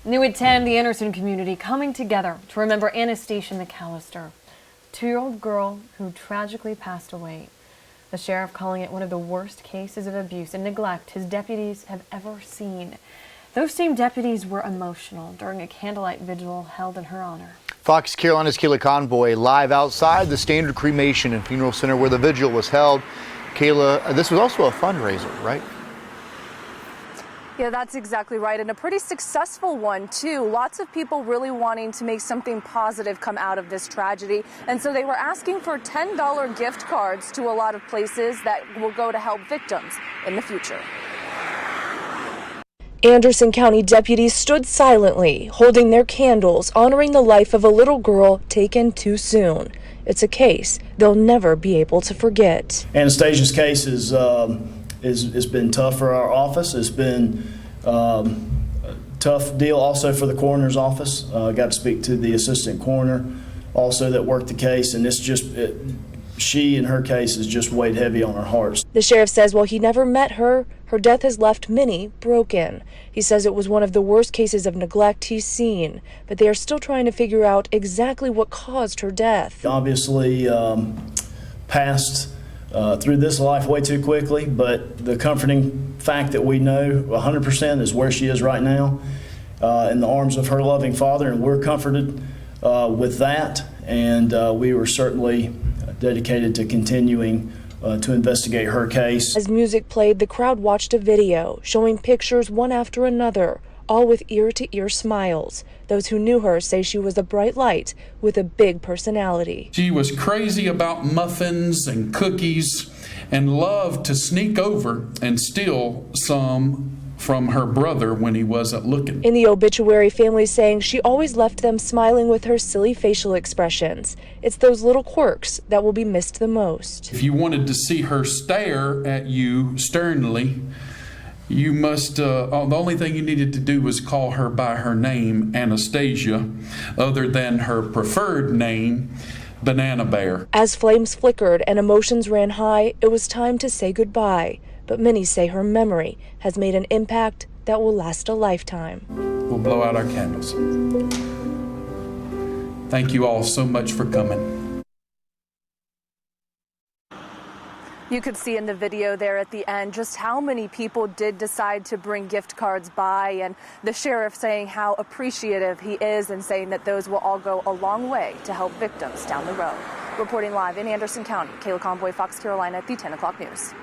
New at 10, the Anderson community coming together to remember Anastasia McAllister, 2-year-old girl who tragically passed away. The sheriff calling it one of the worst cases of abuse and neglect his deputies have ever seen. Those same deputies were emotional during a candlelight vigil held in her honor. Fox Carolina's Kayla Conboy live outside the Standard Cremation and Funeral Center where the vigil was held. Kayla, this was also a fundraiser, right? Yeah, that's exactly right, and a pretty successful one, too. Lots of people really wanting to make something positive come out of this tragedy, and so they were asking for $10 gift cards to a lot of places that will go to help victims in the future. Anderson County deputies stood silently, holding their candles, honoring the life of a little girl taken too soon. It's a case they'll never be able to forget. Anastasia's case has been tough for our office. It's been a tough deal also for the coroner's office. Got to speak to the assistant coroner also that worked the case, and she and her case has just weighed heavy on our hearts. The sheriff says while he never met her, her death has left many broken. He says it was one of the worst cases of neglect he's seen, but they are still trying to figure out exactly what caused her death. Obviously passed through this life way too quickly, but the comforting fact that we know 100% is where she is right now, in the arms of her loving father, and we're comforted with that, and we were certainly dedicated to continuing to investigate her case. As music played, the crowd watched a video showing pictures one after another, all with ear-to-ear smiles. Those who knew her say she was a bright light with a big personality. She was crazy about muffins and cookies and loved to sneak over and steal some from her brother when he wasn't looking. In the obituary, families saying she always left them smiling with her silly facial expressions. It's those little quirks that will be missed the most. If you wanted to see her stare at you sternly, you must, the only thing you needed to do was call her by her name, Anastasia, other than her preferred name, Banana Bear. As flames flickered and emotions ran high, it was time to say goodbye. But many say her memory has made an impact that will last a lifetime. We'll blow out our candles. Thank you all so much for coming. You could see in the video there at the end just how many people did decide to bring gift cards by, and the sheriff saying how appreciative he is and saying that those will all go a long way to help victims down the road. Reporting live in Anderson County, Kayla Conboy, Fox Carolina, at the 10 o'clock news.